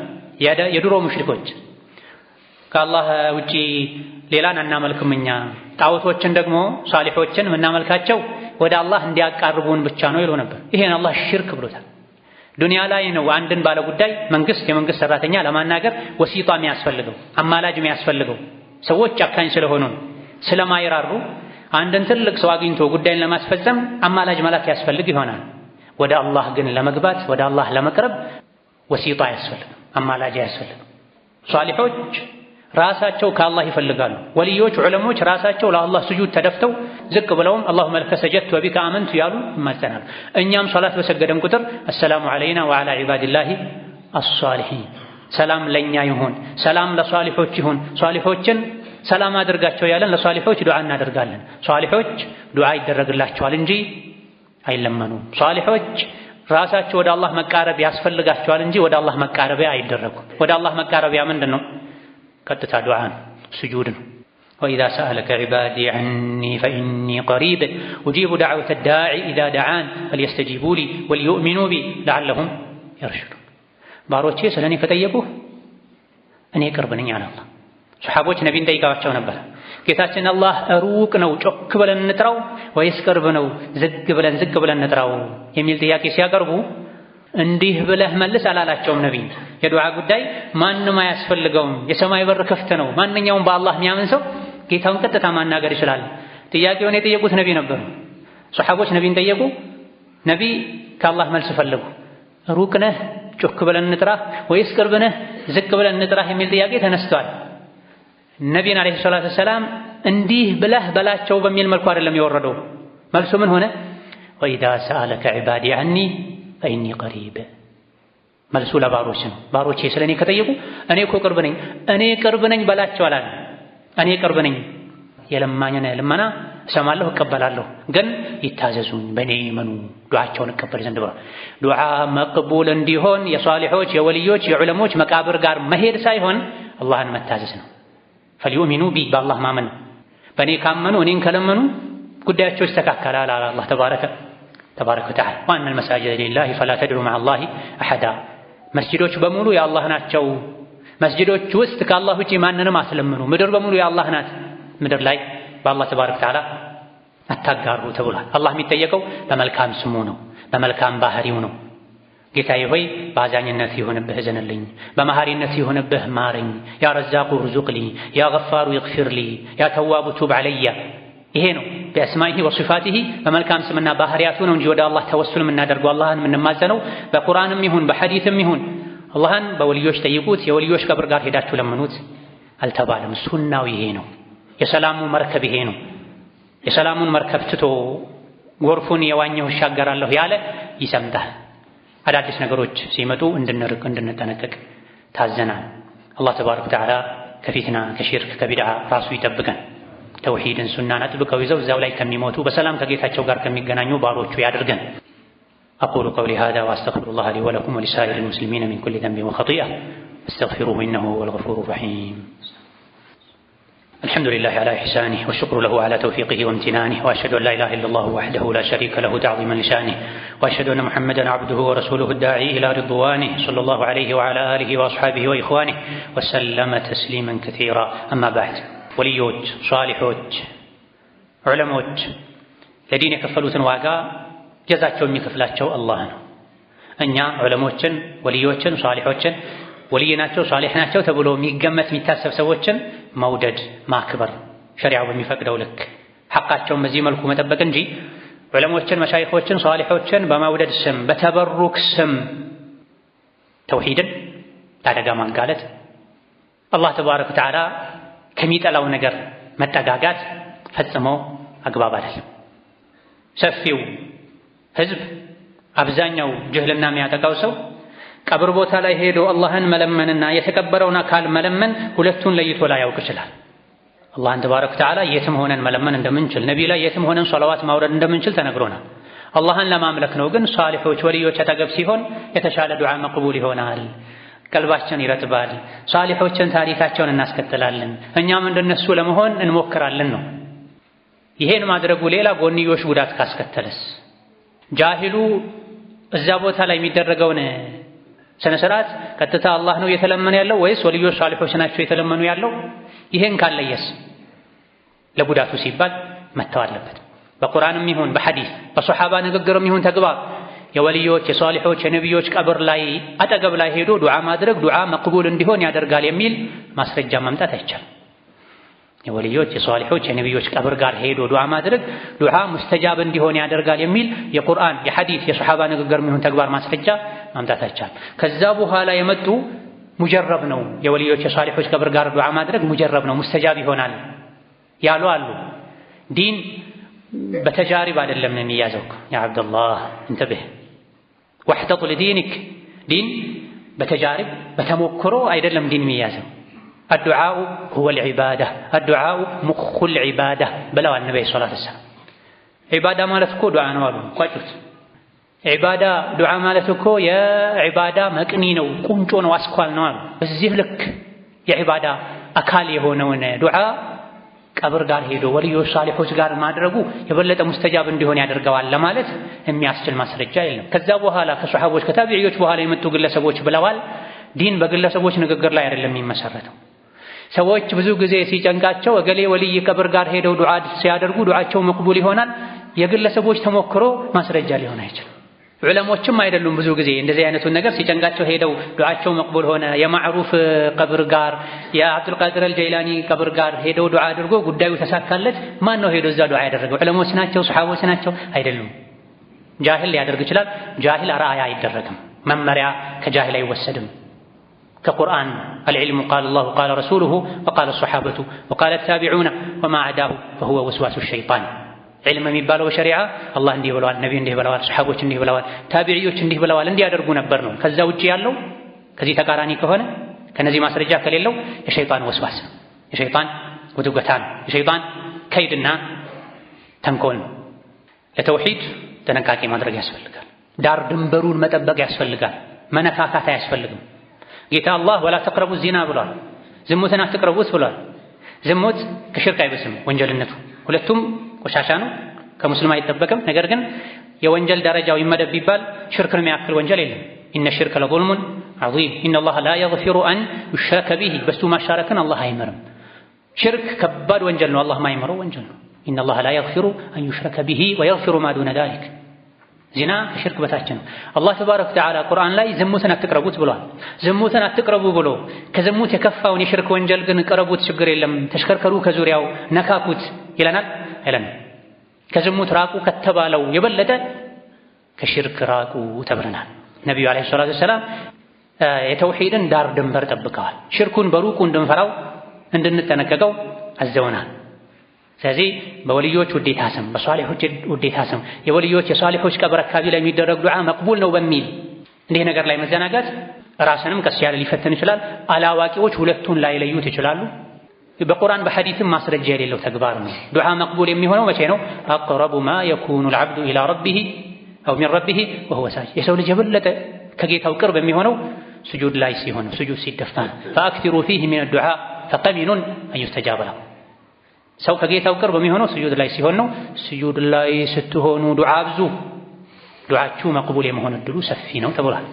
Speaker 1: የድሮ ሙሽሪኮች። ከአላህ ውጪ ሌላን አናመልክም እኛ ጣዖቶችን ደግሞ ሷሊሖችን የምናመልካቸው ወደ አላህ እንዲያቃርቡን ብቻ ነው ይሉ ነበር። ይሄን አላህ ሽርክ ብሎታል። ዱንያ ላይ ነው አንድን ባለ ጉዳይ የመንግስት ሰራተኛ ለማናገር ወሲጣ የሚያስፈልገው አማላጅ የሚያስፈልገው። ሰዎች ጨካኝ ስለሆኑ ስለማይራሩ አንድን ትልቅ ሰው አግኝቶ ጉዳይን ለማስፈጸም አማላጅ መላክ ያስፈልግ ይሆናል። ወደ አላህ ግን ለመግባት ወደ አላህ ለመቅረብ ወሲጣ ያስፈልግ፣ አማላጅ ያስፈልግ። ሷሊሖች ራሳቸው ከአላህ ይፈልጋሉ። ወልዮች ዑለሞች ራሳቸው ለአላህ ስጁድ ተደፍተው ዝቅ ብለውም አላሁመ ለከ ሰጀድቱ ወቢከ አመንቱ ያሉ ይማጸናሉ። እኛም ሶላት በሰገደን ቁጥር አሰላሙ ዐለይና ወዐላ ዒባዲላሂ አስሷሊሒን፣ ሰላም ለኛ ይሁን፣ ሰላም ለሷሊሖች ይሁን፣ ሷሊሖችን ሰላም አድርጋቸው ያለን ለሷሊሖች ዱዓ እናደርጋለን። ሷሊሖች ዱዓ ይደረግላቸዋል እንጂ አይለመኑም። ሷሊሖች ራሳቸው ወደ አላህ መቃረብ ያስፈልጋቸዋል እንጂ ወደ አላህ መቃረቢያ አይደረጉም። ወደ አላህ መቃረቢያ ምንድን ነው? ቀጥታ ዱዓ ነው፣ ስጁድ ነው። ወኢዛ ሰአለከ ዒባዲ ዐኒ ፈኢኒ ቀሪብ ኡጂቡ ደዕወተ ዳዒ ኢዛ ደዓን ፈልየስተጂቡ ሊ ወሊዩእሚኑ ቢ ለዐለሁም የርሹዱን። ባሮቼ ስለ እኔ ከጠየቁህ እኔ ቅርብ ነኝ አለ አላህ። ሰሓቦች ነቢን ጠይቀዋቸው ነበር፣ ጌታችን አላህ ሩቅ ነው ጮክ ብለን እንጥራው ወይስ ቅርብ ነው ዝግ ብለን እንጥራው የሚል ጥያቄ ሲያቀርቡ እንዲህ ብለህ መልስ አላላቸውም ነቢይ። የዱዓ ጉዳይ ማንም አያስፈልገውም፣ የሰማይ በር ክፍት ነው። ማንኛውም በአላህ የሚያምን ሰው ጌታውን ቀጥታ ማናገር ይችላል። ጥያቄውን የጠየቁት ነቢይ ነበሩ። ሰሓቦች ነቢይን ጠየቁ፣ ነቢይ ከአላህ መልስ ፈለጉ። ሩቅ ነህ ጮክ ብለን እንጥራህ ወይስ ቅርብ ነህ ዝቅ ብለን እንጥራህ የሚል ጥያቄ ተነስቷል። ነቢይን ዓለይሂ ሰላቱ ወሰላም እንዲህ ብለህ በላቸው በሚል መልኩ አይደለም የወረደው። መልሱ ምን ሆነ? ወኢዛ ሰአለከ ዒባዲ ዐኒ ፈኢኒ ቀሪብ። መልሱ ለባሮች ነው። ባሮቼ ስለኔ ከጠየቁ እኔ እኮ ቅርብ ነኝ በላቸው አላለ። እኔ ቅርብ ነኝ፣ የለማኝን ልመና እሰማለሁ እቀበላለሁ፣ ግን ይታዘዙኝ፣ በእኔ ይመኑ፣ ዱዓቸውን እቀበል ዘንድ ብሏል። ዱዓ መቅቡል እንዲሆን የሷሊሖች የወልዮች የዑለሞች መቃብር ጋር መሄድ ሳይሆን አላህን መታዘዝ ነው። ፈልዩእሚኑ ቢ በአላህ ማመን፣ በእኔ ካመኑ እኔን ከለመኑ ጉዳያቸው ይስተካከላል አለ አላህ ተባረከ ወተዓላ። ወአነል መሳጅደ ሊላሂ ፈላ ተድዑ መዐላሂ አሐዳ። መስጂዶች በሙሉ የአላህ ናቸው። መስጂዶች ውስጥ ከአላህ ውጪ ማንንም አትለምኑ። ምድር በሙሉ የአላህ ናት። ምድር ላይ በአላህ ተባረከ ወተዓላ አታጋሩ ተብሏል። አላህ የሚጠየቀው በመልካም ስሙ ነው፣ በመልካም ባህሪው ነው። ጌታዬ ሆይ በአዛኝነት ይሁንብህ እዘንልኝ፣ በመሐሪነት ይሁንብህ ማረኝ፣ ያ ረዛቁ ርዙቅሊ፣ ያ ገፋሩ ይግፊርሊ፣ ያ ተዋቡ ቱብ ዐለያ። ይሄ ነው በአስማኢሂ ወሲፋቲሂ በመልካም ስምና ባህሪያቱ ነው እንጂ ወደ አላህ ተወሱል የምናደርገው አላህን የምንማጸነው በቁርአንም ይሁን በሐዲስም ይሁን አላህን በወልዮች ጠይቁት፣ የወልዮች ቀብር ጋር ሄዳችሁ ለምኑት አልተባለም። ሱናው ይሄ ነው። የሰላሙ መርከብ ይሄ ነው። የሰላሙን መርከብ ትቶ ጎርፉን የዋኘሁ እሻገራለሁ ያለ ይሰምጣል። አዳዲስ ነገሮች ሲመጡ እንድንርቅ እንድንጠነቀቅ ታዘናል። አላህ ተባረከ ወተዓላ ከፊትና ከሽርክ ከቢድዓ ራሱ ይጠብቀን። ተውሂድን ሱናን አጥብቀው ይዘው እዛው ላይ ከሚሞቱ በሰላም ከጌታቸው ጋር ከሚገናኙ ባሮቹ ያድርገን። أقول قولي هذا وأستغفر الله لي ولكم ولسائر المسلمين من كل ذنب وخطيئة استغفروه إنه هو الغفور الرحيم. الحمد لله على إحسانه والشكر له على توفيقه وامتنانه، وأشهد أن لا إله إلا الله وحده لا شريك له تعظيما لشانه، وأشهد أن محمدا عبده ورسوله الداعي إلى رضوانه صلى الله عليه وعلى آله وأصحابه وإخوانه وسلم تسليما كثيرا. أما بعد، وليوች ሷሊሖች ዑለሞች ለዲን የከፈሉትን ዋጋ ጀዛቸው የሚከፍላቸው አላህ ነው። እኛ ዑለሞችን ወልዮችን ሷሊሖችን ወልይ ናቸው ሷሊሕ ናቸው ተብሎ የሚገመት የሚታሰብ ሰዎችን መውደድ ማክበር ሸሪዓው በሚፈቅደው ልክ ሐቃቸውን በዚህ መልኩ መጠበቅ እንጂ ዑለሞችን መሻይኾችን ሷሊሖችን በመውደድ ስም በተበሩክ ስም ተውሂድን ለአደጋ ማጋለጥ አላህ ተባረከ ወተዓላ ከሚጠላው ነገር መጠጋጋት ፈጽሞ አግባብ አይደለም። ሰፊው ህዝብ አብዛኛው ጅህልና የሚያጠቃው ሰው ቀብር ቦታ ላይ ሄዶ አላህን መለመንና የተቀበረውን አካል መለመን ሁለቱን ለይቶ ላይ ያውቅ ይችላል። አላህን ተባረከ ወተዓላ የትም ሆነን መለመን እንደምንችል፣ ነቢይ ላይ የትም ሆነን ሶላዋት ማውረድ እንደምንችል ተነግሮናል። አላህን ለማምለክ ነው ግን ሷሊሖች ወልዮች አጠገብ ሲሆን የተሻለ ዱዓ መቅቡል ይሆናል። ቀልባችን ይረጥባል። ሷሊሖችን ታሪካቸውን እናስከትላለን፣ እኛም እንደነሱ ለመሆን እንሞክራለን ነው። ይሄን ማድረጉ ሌላ ጎንዮሽ ጉዳት ካስከተለስ ጃሂሉ እዛ ቦታ ላይ የሚደረገውን ስነ ስርዓት ቀጥታ አላህ ነው እየተለመነ ያለው ወይስ ወልዮች ሷሊሖች ናቸው እየተለመኑ ያለው? ይሄን ካለየስ ለጉዳቱ ሲባል መተው አለበት። በቁርአንም ይሁን በሐዲስ በሶሐባ ንግግርም ይሁን ተግባር የወልዮች የሷሊሖች የነቢዮች ቀብር ላይ አጠገብ ላይ ሄዶ ዱዓ ማድረግ ዱዓ መቅቡል እንዲሆን ያደርጋል የሚል ማስረጃ ማምጣት አይቻልም። የወልዮች የሷሊሖች የነቢዮች ቀብር ጋር ሄዶ ዱዓ ማድረግ ዱዓ ሙስተጃብ እንዲሆን ያደርጋል የሚል የቁርአን የሐዲስ የሶሐባ ንግግርም ይሁን ተግባር ማስረጃ ማምጣት አይቻልም። ከዛ በኋላ የመጡ ሙጀረብ ነው የወልዮች የሷሊሖች ቀብር ጋር ዱዓ ማድረግ ሙጀረብ ነው ሙስተጃብ ይሆናል ያሉ አሉ። ዲን በተጃሪብ አይደለም የሚያዘው። ያ አብደላህ እንተብህ ወህተጥ ለዲንክ ዲን በተጃሪብ በተሞክሮ አይደለም ዲን የሚያዘው። الدعاء هو العبادة الدعاء مخ العبادة ብለዋል ነብዩ ሰለላሁ ዐለይሂ ወሰለም። ዒባዳ ማለት እኮ ዱዓ ነው አሉ። ቋጩት። ዒባዳ ዱዓ ማለት እኮ የዒባዳ መቅኒ ነው፣ ቁንጮ ነው፣ አስኳል ነው አሉ። በዚህ ልክ የዒባዳ አካል የሆነውን ዱዓ ቀብር ጋር ሄዶ ወልዮች ሷሊሖች ጋር ማድረጉ የበለጠ ሙስተጃብ እንዲሆን ያደርገዋል ለማለት የሚያስችል ማስረጃ የለም። ከዛ በኋላ ከሷሐቦች ከታቢዒዎች በኋላ የመጡ ግለሰቦች ብለዋል ዲን በግለሰቦች ንግግር ላይ አይደለም የሚመሰረተው። ሰዎች ብዙ ጊዜ ሲጨንቃቸው እገሌ ወልይ ቀብር ጋር ሄደው ዱዓ ሲያደርጉ ዱዓቸው መቅቡል ይሆናል። የግለሰቦች ተሞክሮ ማስረጃ ሊሆን አይችልም። ዑለሞችም አይደሉም ብዙ ጊዜ እንደዚህ አይነቱን ነገር ሲጨንቃቸው ሄደው ዱዓቸው መቅቡል ሆነ። የማዕሩፍ ቀብር ጋር የአብዱል ቃድር አልጀይላኒ ቀብር ጋር ሄደው ዱዓ አድርጎ ጉዳዩ ተሳካለት። ማን ነው ሄዶ እዛ ዱዓ ያደረገው? ዑለሞች ናቸው? ሰሐቦች ናቸው? አይደሉም። ጃሂል ሊያደርግ ይችላል። ጃሂል አርአያ አይደረግም። መመሪያ ከጃሂል አይወሰድም። كقرآن العلم قال الله قال رسوله وقال الصحابة وقال التابعون وما عداه فهو وسواس الشيطان علم የሚባለው ሸሪዓ አላህ እንዲህ ብለዋል፣ ነብዩ እንዲህ ብለዋል፣ ሰሐቦች እንዲህ ብለዋል፣ ታቢዒዎች እንዲህ ብለዋል እንዲያደርጉ ነበር ነው። ከዛ ውጪ ያለው ከዚህ ተቃራኒ ከሆነ ከነዚህ ማስረጃ ከሌለው የሸይጣን ወስዋስ የሸይጣን ወድገታ የሸይጣን ከይድና ተንኮል። ለተውሂድ ጥንቃቄ ማድረግ ያስፈልጋል። ዳር ድንበሩን መጠበቅ ያስፈልጋል። መነካካት አያስፈልግም። ጌታ አላህ ወላ ተቅረቡ ዚና ብሏል። ዝሙትን አትቅረቡት ብሏል። ዝሙት ከሽርክ አይበስም ወንጀልነቱ። ሁለቱም ቆሻሻ ነው፣ ከሙስሊም አይጠበቅም። ነገር ግን የወንጀል ደረጃው ይመደብ ቢባል ሽርክን የሚያክል ወንጀል የለም። ኢነ ሽርከ ለዙልሙን ዐዚም ኢነላህ ላ የግፊሩ አን ዩሽረከ ቢሂ በሱ ማሻረክን አላህ አይምርም። ሽርክ ከባድ ወንጀል ነው፣ አላህ ማይምረው ወንጀል ነው። ኢነላህ ላ የግፊሩ አን ዩሽረከ ቢሂ ወየግፊሩ ማ ዱነ ዛሊክ ዚና ከሽርክ በታች ነው። አላህ ተባረከ ወተዓላ ቁርአን ላይ ዝሙትን አትቅረቡት ብሏል። ዝሙትን አትቅረቡ ብሎ ከዝሙት የከፋውን የሽርክ ወንጀል ግን ቅረቡት፣ ችግር የለም ተሽከርከሩ፣ ከዙሪያው ነካኩት ይለናል አይለንም? ከዝሙት ራቁ ከተባለው የበለጠ ከሽርክ ራቁ ተብለናል። ነቢዩ ዓለይሂ ሰላቱ ወሰላም የተውሂድን ዳር ድንበር ጠብቀዋል። ሽርኩን በሩቁ እንድንፈራው እንድንጠነቀቀው አዘውናል። ስለዚህ በወልዮች ውዴታ ስም በሷሊሖች ውዴታ ስም የወልዮች የሷሊሖች ቀብር አካባቢ ላይ የሚደረግ ዱዓ መቅቡል ነው በሚል እንዲህ ነገር ላይ መዘናጋት ራስንም ቀስ ያለ ሊፈትን ይችላል። አላዋቂዎች ሁለቱን ላይ ለዩት ይችላሉ። በቁርአን በሐዲስም ማስረጃ የሌለው ተግባር ነው። ዱዓ መቅቡል የሚሆነው መቼ ነው? አቅረቡ ማ የኩኑ العبد الى ربه او من ربه وهو ساجد የሰው ልጅ የበለጠ ከጌታው ቅርብ የሚሆነው ስጁድ ላይ ሲሆን ስጁድ ሲደፋ فاكثروا فيه من الدعاء فقمن ان يستجاب له ሰው ከጌታው ቅርብ የሚሆነው ስጁድ ላይ ሲሆን ነው። ስጁድ ላይ ስትሆኑ ዱዓ አብዙ፣ ዱዓችሁ መቅቡል የመሆን እድሉ ሰፊ ነው ተብሏል።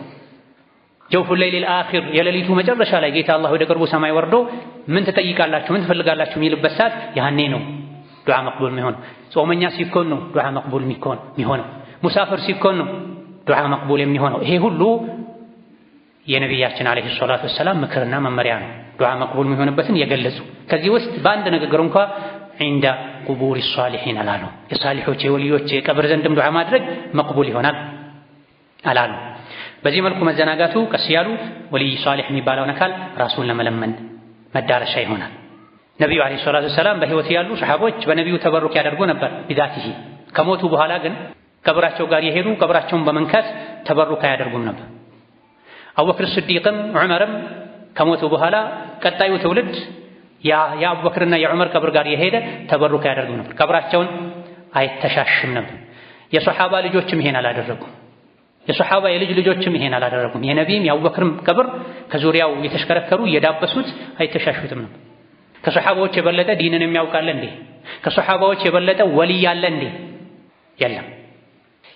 Speaker 1: ጀውፉ ለይል አኺር የሌሊቱ መጨረሻ ላይ ጌታ አላህ ወደ ቅርቡ ሰማይ ወርዶ ምን ትጠይቃላችሁ ምን ትፈልጋላችሁ የሚልበት ሰዓት ያኔ ነው ዱዓ መቅቡል የሚሆነው። ጾመኛ ሲኮን ነው ዱዓ መቅቡል የሚሆነው። ሙሳፍር ሲኮን ነው ዱዓ መቅቡል የሚሆነው። ይሄ ሁሉ የነቢያችን ዓለይሂ ሰላቱ ወሰላም ምክርና መመሪያ ነው። ዱዓ መቅቡል የሚሆንበትን የገለጹ ከዚህ ውስጥ በአንድ ንግግር እንኳ ዒንደ ቁቡር ሷሊሒን አላሉ። የሳሊሖች የወልዮች የቀብር ዘንድም ዱዓ ማድረግ መቅቡል ይሆናል አላሉ። በዚህ መልኩ መዘናጋቱ ቀስ ያሉ ወልይ ሷሊሕ የሚባለውን አካል ራሱን ለመለመን መዳረሻ ይሆናል። ነቢዩ ዓለይሂ ሰላቱ ወሰላም በሕይወት ያሉ ሰሐቦች በነቢዩ ተበሩክ ያደርጉ ነበር ቢዛቲሂ። ከሞቱ በኋላ ግን ቀብራቸው ጋር የሄዱ ቀብራቸውን በመንካት ተበሩክ አያደርጉም ነበር። አቡበክር ስዲቅም ዑመርም ከሞቱ በኋላ ቀጣዩ ትውልድ የአቡበክርና የዑመር ቀብር ጋር የሄደ ተበሩክ ያደርጉ ነበር። ቀብራቸውን አይተሻሽም ነበር። የሶሐባ ልጆችም ይሄን አላደረጉም። የሶሐባ የልጅ ልጆችም ይሄን አላደረጉም። የነቢይም የአቡበክርም ቀብር ከዙሪያው የተሽከረከሩ እየዳበሱት አይተሻሹትም ነበር። ከሶሐባዎች የበለጠ ዲንን የሚያውቃለ እንዴ? ከሶሐባዎች የበለጠ ወልይ አለ እንዴ? የለም።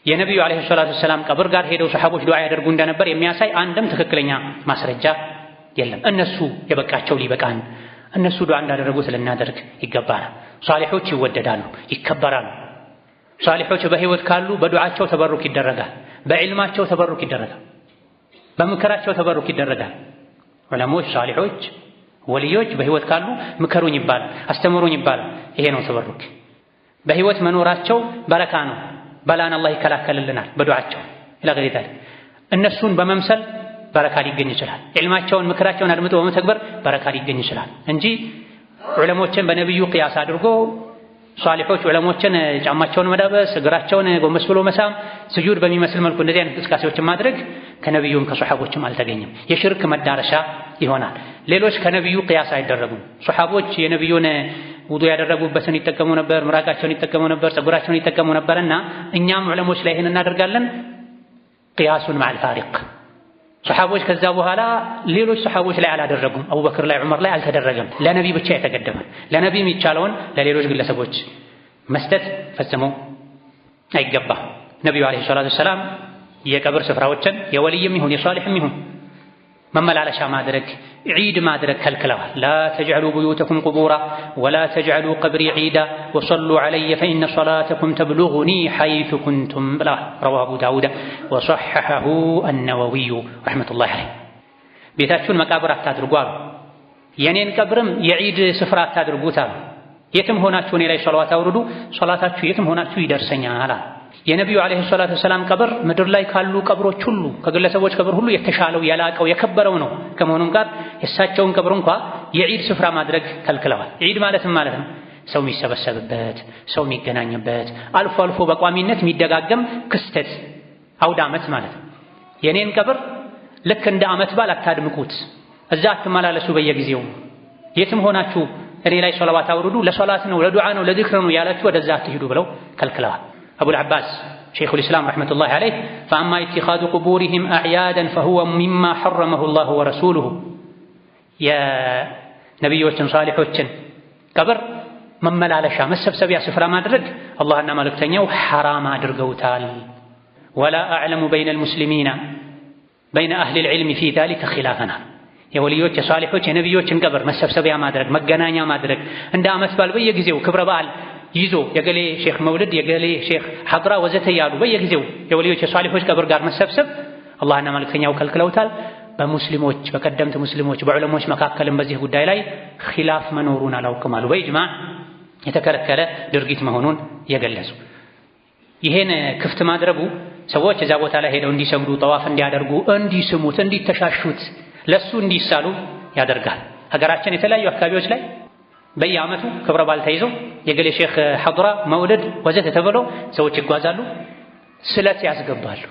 Speaker 1: የነቢዩ ዓለይሂ ሰላቱ ወሰላም ቀብር ጋር ሄደው ሰሐቦች ዱዓ ያደርጉ እንደነበር የሚያሳይ አንድም ትክክለኛ ማስረጃ የለም። እነሱ የበቃቸው ሊበቃን እነሱ ዱዓ እንዳደረጉት ልናደርግ ይገባናል። ሷሊሖች ይወደዳሉ፣ ይከበራሉ። ሷሊሖች በህይወት ካሉ በዱዓቸው ተበሩክ ይደረጋል፣ በዕልማቸው ተበሩክ ይደረጋል፣ በምክራቸው ተበሩክ ይደረጋል። ዑለሞች፣ ሷሊሖች፣ ወልዮች በህይወት ካሉ ምከሩኝ ይባላል፣ አስተምሩኝ ይባላል። ይሄ ነው ተበሩክ። በህይወት መኖራቸው በረካ ነው። በላን አላህ ይከላከልልናል በዱዓቸው ኢላገሪታ። እነሱን በመምሰል በረካ ሊገኝ ይችላል። ዕልማቸውን ምክራቸውን አድምጦ በመተግበር በረካ ሊገኝ ይችላል እንጂ ዑለሞችን በነብዩ ቅያስ አድርጎ ሷሊሖች ዑለሞችን ጫማቸውን መዳበስ፣ እግራቸውን ጎንበስ ብሎ መሳም፣ ስጁድ በሚመስል መልኩ እንደዚህ አይነት እንቅስቃሴዎችን ማድረግ ከነብዩም ከሷሐቦችም አልተገኘም። የሽርክ መዳረሻ ይሆናል። ሌሎች ከነብዩ ቅያስ አይደረጉም። ሷሐቦች የነብዩን ውዱእ ያደረጉበትን ይጠቀሙ ነበር፣ ምራቃቸውን ይጠቀሙ ነበር፣ ፀጉራቸውን ይጠቀሙ ነበርና እኛም ዑለሞች ላይ ይሄን እናደርጋለን። ቅያሱን ማዕል ፋሪቅ ሷሐቦች ከዛ በኋላ ሌሎች ሷሐቦች ላይ አላደረጉም። አቡበክር ላይ ዑመር ላይ አልተደረገም። ለነቢ ብቻ የተገደመ ለነቢ የሚቻለውን ለሌሎች ግለሰቦች መስጠት ፈጽሞ አይገባም። ነቢዩ አለይሂ ሰላቱ ወሰላም የቀብር ስፍራዎችን የወልይም ይሁን የሷሊሕም ይሁን መመላለሻ ማድረግ ዒድ ማድረግ ከልክለዋል። ላ ተጅዐሉ ቡዩተኩም ቁቡራ ወላ ተጅዐሉ ቀብሪ ዒዳ ወሰሉ ዐለየ ፈኢነ ሶላተኩም ተብሉጉኒ ሐይሱ ኩንቱም ብለዋል። ረዋሁ አቡ ዳውድ ወሰሐሐሁ አነወዊዩ ረሕመቱላሂ ዐለይህ። ቤታችሁን መቃብር አታድርጉ አሉ። የኔን ቀብርም የዒድ ስፍራ አታድርጉት አሉ። የትም ሆናችሁ እኔ ላይ ሶላዋት አውርዱ፣ ሶላታችሁ የትም ሆናችሁ ይደርሰኛል አሉ። የነቢዩ ዓለይሂ ሰላቱ ወሰላም ቀብር ምድር ላይ ካሉ ቀብሮች ሁሉ ከግለሰቦች ቀብር ሁሉ የተሻለው የላቀው የከበረው ነው። ከመሆኑም ጋር የእሳቸውን ቀብር እንኳ የዒድ ስፍራ ማድረግ ከልክለዋል። ዒድ ማለትም ማለት ነው ሰው የሚሰበሰብበት፣ ሰው የሚገናኝበት፣ አልፎ አልፎ በቋሚነት የሚደጋገም ክስተት አውደ ዓመት ማለት ነው። የኔን ቀብር ልክ እንደ ዓመት በዓል አታድምቁት፣ እዛ አትመላለሱ፣ በየጊዜው የትም ሆናችሁ እኔ ላይ ሶላዋት አውርዱ፣ ለሶላት ነው ለዱዓ ነው ለዚክር ነው ያላችሁ ወደዛ አትሂዱ ብለው ከልክለዋል። አቡል ዓባስ ሸይኹል ኢስላም ረሕመቱላሂ ዐለይህ ፈአማ ኢትኻዙ ቁቡሪሂም አዕያደን ፈሁወ ሚማ ሐረመሁ ላሁ ወረሱሉሁ የነቢዮችን ሷሊሖችን ቀብር መመላለሻ መሰብሰቢያ ስፍራ ማድረግ አላህና መልእክተኛው ሐራም አድርገውታል። ወላ አዕለሙ በይነል ሙስሊሚና በይነ አህሊል ዒልሚ ፊ ዛሊከ ኺላፈና የወልዮች የሷሊሖች የነቢዮችን ቀብር መሰብሰቢያ ማድረግ መገናኛ ማድረግ እንደ ዓመት በዓል በየጊዜው ክብረ በዓል ይዞ የገሌ ሼኽ መውልድ የገሌ ሼኽ ሐድራ ወዘተ ያሉ በየጊዜው የወልዮች የሷሊሖች ቀብር ጋር መሰብሰብ አላህና መልእክተኛው ከልክለውታል። በሙስሊሞች በቀደምት ሙስሊሞች በዑለሞች መካከልም በዚህ ጉዳይ ላይ ኺላፍ መኖሩን አላውቅም አሉ። በኢጅማዕ የተከለከለ ድርጊት መሆኑን የገለጹ። ይሄን ክፍት ማድረጉ ሰዎች እዛ ቦታ ላይ ሄደው እንዲሰግዱ፣ ጠዋፍ እንዲያደርጉ፣ እንዲስሙት፣ እንዲተሻሹት፣ ለሱ እንዲሳሉ ያደርጋል። ሀገራችን የተለያዩ አካባቢዎች ላይ በየዓመቱ ክብረ በዓል ተይዞ የገሌ ሼኽ ሐድራ መውለድ ወዘተ ተብሎ ሰዎች ይጓዛሉ፣ ስለት ያስገባሉ።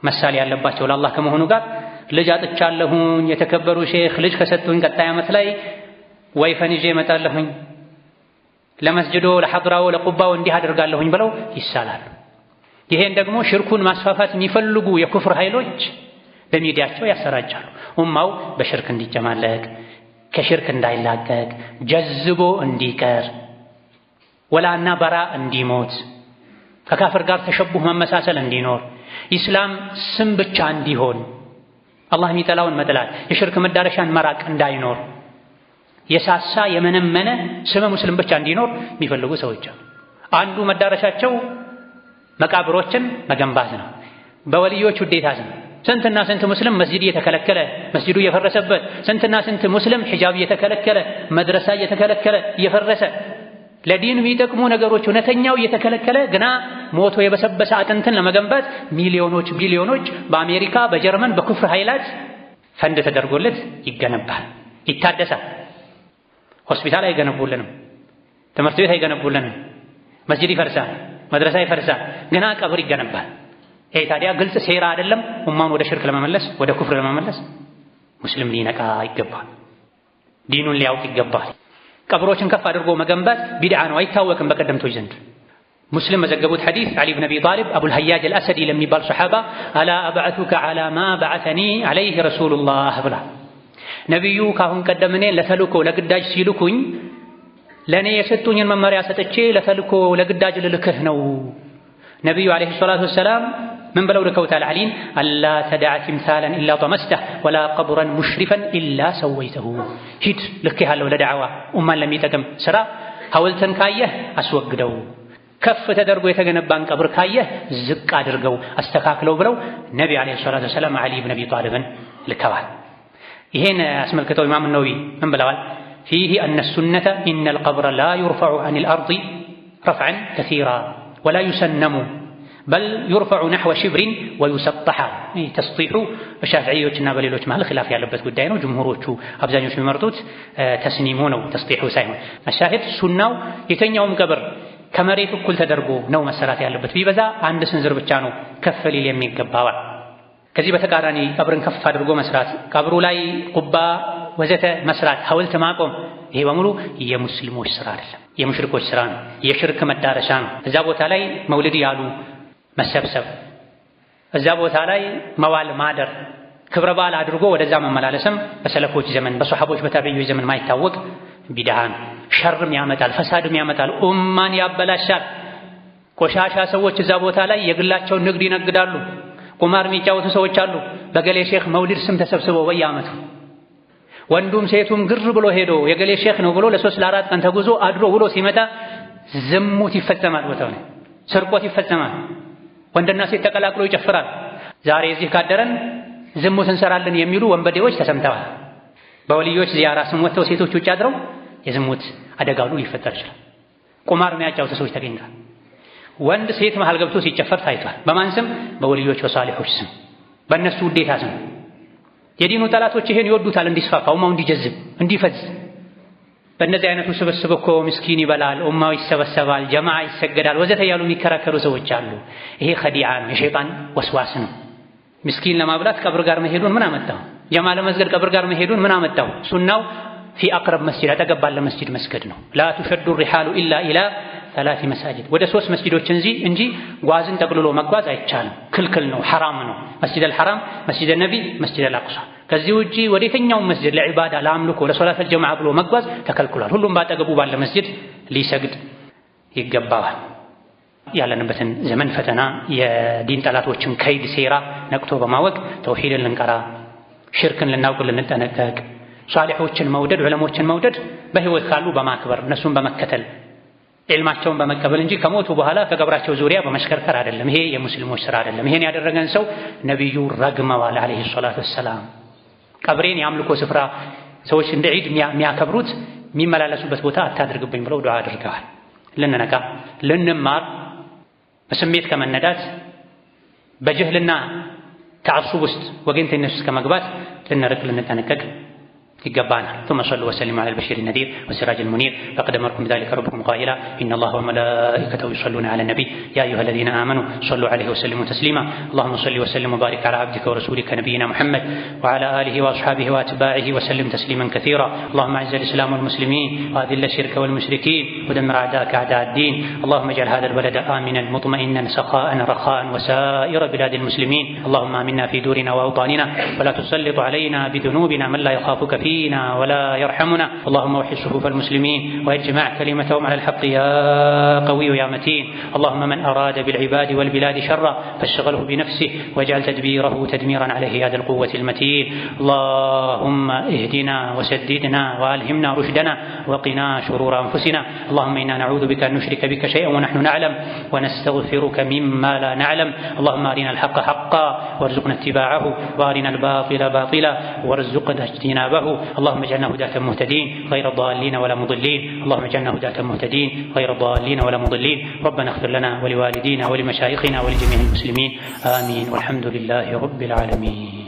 Speaker 1: መሳሌ ያለባቸው ለአላህ ከመሆኑ ጋር ልጅ አጥቻለሁኝ የተከበሩ ሼኽ ልጅ ከሰጡኝ ቀጣይ ዓመት ላይ ወይፈን ይዤ እመጣለሁኝ ለመስጅዶ ለሐድራው ለቁባው እንዲህ አደርጋለሁኝ ብለው ይሳላሉ። ይሄን ደግሞ ሽርኩን ማስፋፋት የሚፈልጉ የኩፍር ኃይሎች በሚዲያቸው ያሰራጫሉ። ኡማው በሽርክ እንዲጨማለቅ ከሽርክ እንዳይላቀቅ ጀዝቦ እንዲቀር ወላና በራ እንዲሞት ከካፍር ጋር ተሸቡህ መመሳሰል እንዲኖር ኢስላም ስም ብቻ እንዲሆን አላህ የሚጠላውን መጥላት የሽርክ መዳረሻን መራቅ እንዳይኖር የሳሳ የመነመነ ስመ ሙስሊም ብቻ እንዲኖር የሚፈልጉ ሰዎች አንዱ መዳረሻቸው መቃብሮችን መገንባት ነው። በወልዮች ውዴታ ነው። ስንትና ስንት ሙስሊም መስጂድ እየተከለከለ መስጂዱ እየፈረሰበት፣ ስንትና ስንት ሙስሊም ሒጃብ እየተከለከለ መድረሳ እየተከለከለ እየፈረሰ ለዲን የሚጠቅሙ ነገሮች እውነተኛው እየተከለከለ ግና ሞቶ የበሰበሰ አጥንትን ለመገንባት ሚሊዮኖች ቢሊዮኖች በአሜሪካ በጀርመን በኩፍር ኃይላት ፈንድ ተደርጎለት ይገነባል፣ ይታደሳል። ሆስፒታል አይገነቡልንም፣ ትምህርት ቤት አይገነቡልንም፣ መስጂድ ይፈርሳል፣ መድረሳ ይፈርሳል፣ ግና ቀብር ይገነባል። ይሄ ታዲያ ግልጽ ሴራ አይደለም? ኡማውን ወደ ሽርክ ለመመለስ ወደ ኩፍር ለመመለስ ሙስሊም ሊነቃ ይገባል፣ ዲኑን ሊያውቅ ይገባል። ቀብሮችን ከፍ አድርጎ መገንባት ቢድዓ ነው፣ አይታወቅም በቀደምቶች ዘንድ። ሙስሊም መዘገቡት ሐዲስ ዓሊ ብን አቢ ጣሊብ አቡል ሀያጅ አልአሰዲ ለሚባል ሶሓባ አላ አብዐቱከ ዐላ ማ በዐሰኒ ዐለይሂ ረሱሉላህ ብላ ነቢዩ ካሁን ቀደም እኔን ለተልእኮ ለግዳጅ ሲልኩኝ ለእኔ የሰጡኝን መመሪያ ሰጥቼ ለተልእኮ ለግዳጅ ልልክህ ነው። ነቢዩ ዓለይሂ ሰላቱ ወሰላም ምን ብለው ልከውታል? ዓሊን አላ ተደዐ ቲምሳለን ኢላ ጠመስተህ ወላ ቀብረን ሙሽሪፈን ኢላ ሰወይተሁ። ሂድ ልኬሃለሁ ለደዕዋ ኡማን ለሚጠቅም ስራ ሐውልትን ካየህ አስወግደው፣ ከፍ ተደርጎ የተገነባን ቀብር ካየህ ዝቅ አድርገው አስተካክለው ብለው ነቢ አለይሂ ሰላቱ ወሰላም ዓሊ ኢብኑ አቢ ጣሊብን ልከዋል። ይሄን አስመልክተው ኢማም ነወዊ ምን ብለዋል? ፊህ አነ ሱነተ ኢነል ቀብረ ላ ዩርፈዑ ዐኒል አርዲ ረፍዐን ከሲራ ወላ ዩሰነሙ በል ዩርፈዑ ነሕወ ሽብሪን ወዩሰጠሐ። ይህ ተስጢሑ በሻፊዕዮችና በሌሎች መሃል ኺላፍ ያለበት ጉዳይ ነው። ጅምሁሮቹ አብዛኞቹ የሚመርጡት ተስኒሙ ነው፣ ተስጢሑ ሳይሆን። አሻሂድ ሱናው የተኛውም ቀብር ከመሬት እኩል ተደርጎ ነው መሰራት ያለበት። ቢበዛ አንድ ስንዝር ብቻ ነው ከፍ ሊል የሚገባው። ከዚህ በተቃራኒ ቀብርን ከፍ አድርጎ መስራት፣ ቀብሩ ላይ ቁባ ወዘተ መስራት፣ ሐውልት ማቆም፣ ይሄ በሙሉ የሙስሊሞች ስራ አይደለም፣ የሙሽሪኮች ስራ ነው፣ የሽርክ መዳረሻ ነው። እዛ ቦታ ላይ መውሊድ ያሉ መሰብሰብ፣ እዛ ቦታ ላይ መዋል ማደር፣ ክብረ በዓል አድርጎ ወደዛ መመላለስም በሰለፎች ዘመን በሶሐቦች በታቢዒዎች ዘመን ማይታወቅ ቢድዓ ነው። ሸርም ያመጣል፣ ፈሳድም ያመጣል፣ ኡማን ያበላሻል። ቆሻሻ ሰዎች እዛ ቦታ ላይ የግላቸውን ንግድ ይነግዳሉ። ቁማር የሚጫወቱ ሰዎች አሉ። በገሌ ሼክ መውሊድ ስም ተሰብስበው በየዓመቱ ወንዱም ሴቱም ግር ብሎ ሄዶ የገሌ ሼክ ነው ብሎ ለ3 ለ4 ቀን ተጉዞ አድሮ ውሎ ሲመጣ ዝሙት ይፈጸማል። ቦታው ላይ ስርቆት ይፈጸማል። ወንድና ሴት ተቀላቅሎ ይጨፍራል። ዛሬ እዚህ ካደረን ዝሙት እንሰራለን የሚሉ ወንበዴዎች ተሰምተዋል። በወልዮች ዚያራ ስም ወጥተው ሴቶች ውጭ አድረው የዝሙት አደጋ ሁሉ ሊፈጠር ይችላል። ቁማር የሚያጫውቱ ሰዎች ተገኝተዋል። ወንድ ሴት መሃል ገብቶ ሲጨፈር ታይቷል። በማን ስም? በወልዮች በሷሊሖች ስም፣ በእነሱ ውዴታ ስም። የዲኑ ጠላቶች ይሄን ይወዱታል፣ እንዲስፋፋ፣ ኡማው እንዲጀዝብ፣ እንዲፈዝ። በእነዚህ አይነቱ ስብስብ እኮ ምስኪን ይበላል፣ ኡማው ይሰበሰባል፣ ጀማዓ ይሰገዳል ወዘተ ያሉ የሚከራከሩ ሰዎች አሉ። ይሄ ኸዲዓ ነው፣ የሸይጣን ወስዋስ ነው። ምስኪን ለማብላት ቀብር ጋር መሄዱን ምን አመጣው? ጀማዓ ለመስገድ ቀብር ጋር መሄዱን ምን አመጣው? ሱናው ፊ አቅረብ መስጂድ አጠገብ ባለ መስጂድ መስገድ ነው። ላ ቱሸዱ ሪሓሉ ኢላ ኢላ 3 መሳጅድ፣ ወደ 3 መስጂዶች እንጂ ጓዝን ጠቅልሎ መጓዝ አይቻልም፣ ክልክል ነው፣ ሐራም ነው። መስጂድ አልሐራም፣ መስጂድ ነቢ፣ መስጂድ አልአቅሷ። ከዚህ ውጪ ወደ የትኛውም መስጂድ ለዒባዳ ለአምልኮ ለሶላት አልጀማዓ ብሎ መጓዝ ተከልክሏል። ሁሉም ባጠገቡ ባለ መስጂድ ሊሰግድ ይገባዋል። ያለንበትን ዘመን ፈተና፣ የዲን ጠላቶችን ከይድ ሴራ ነቅቶ በማወቅ ተውሂድን ልንቀራ፣ ሽርክን ልናውቅ፣ ልንጠነቀቅ፣ ሷሊሖችን መውደድ፣ ዑለሞችን መውደድ፣ በህይወት ካሉ በማክበር እነሱን በመከተል ዒልማቸውን በመቀበል እንጂ ከሞቱ በኋላ ከቀብራቸው ዙሪያ በመሽከርከር አይደለም። ይሄ የሙስሊሞች ስራ አይደለም። ይሄን ያደረገን ሰው ነቢዩ ረግመዋል አለይሂ ሰላቱ ወሰላም። ቀብሬን የአምልኮ ስፍራ ሰዎች እንደ ዒድ የሚያከብሩት የሚመላለሱበት ቦታ አታድርግብኝ ብለው ዱዓ አድርገዋል። ልንነቃ፣ ልንማር፣ በስሜት ከመነዳት በጅህልና ተዓሱብ ውስጥ ወገንተኝነት ውስጥ ከመግባት ልንርቅ፣ ልንጠነቀቅ يقبانا ثم صلوا وسلموا على البشير النذير والسراج المنير فقد أمركم بذلك ربكم قائلا إن الله وملائكته يصلون على النبي يا أيها الذين آمنوا صلوا عليه وسلموا تسليما اللهم صل وسلم وبارك على عبدك ورسولك نبينا محمد وعلى آله وأصحابه وأتباعه وسلم تسليما كثيرا اللهم أعز الإسلام والمسلمين وأذل الشرك والمشركين ودمر أعداءك أعداء الدين اللهم اجعل هذا البلد آمنا مطمئنا سخاء رخاء وسائر بلاد المسلمين اللهم آمنا في دورنا وأوطاننا ولا تسلط علينا بذنوبنا من لا يخافك فينا ولا يرحمنا اللهم وحد صفوف المسلمين واجمع كلمتهم على الحق يا قوي يا متين اللهم من أراد بالعباد والبلاد شرا فاشغله بنفسه واجعل تدبيره تدميرا عليه يا ذا القوة المتين اللهم اهدنا وسددنا وألهمنا رشدنا وقنا شرور أنفسنا اللهم إنا نعوذ بك أن نشرك بك شيئا ونحن نعلم ونستغفرك مما لا نعلم اللهم أرنا الحق حقا وارزقنا اتباعه وأرنا الباطل باطلا وارزقنا اجتنابه اللهم اجعلنا هداة مهتدين غير ضالين ولا مضلين اللهم اجعلنا هداة مهتدين غير ضالين ولا مضلين ربنا اغفر لنا ولوالدينا ولمشايخنا ولجميع المسلمين آمين والحمد لله رب العالمين.